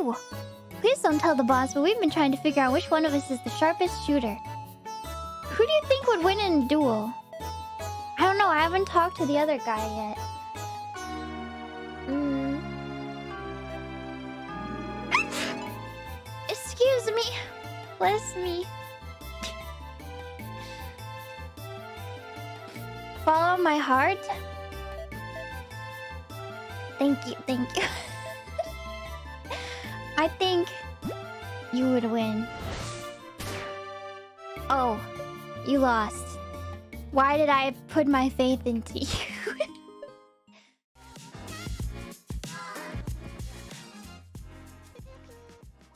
Ooh! Please don't tell the boss, but we've been trying to figure out which one of us is the sharpest shooter. Who do you think would win in a duel? I don't know, I haven't talked to the other guy yet. Excuse me. Bless me. Follow my heart? Thank you, thank you. I think you would win. Oh, you lost. Why did I put my faith into you?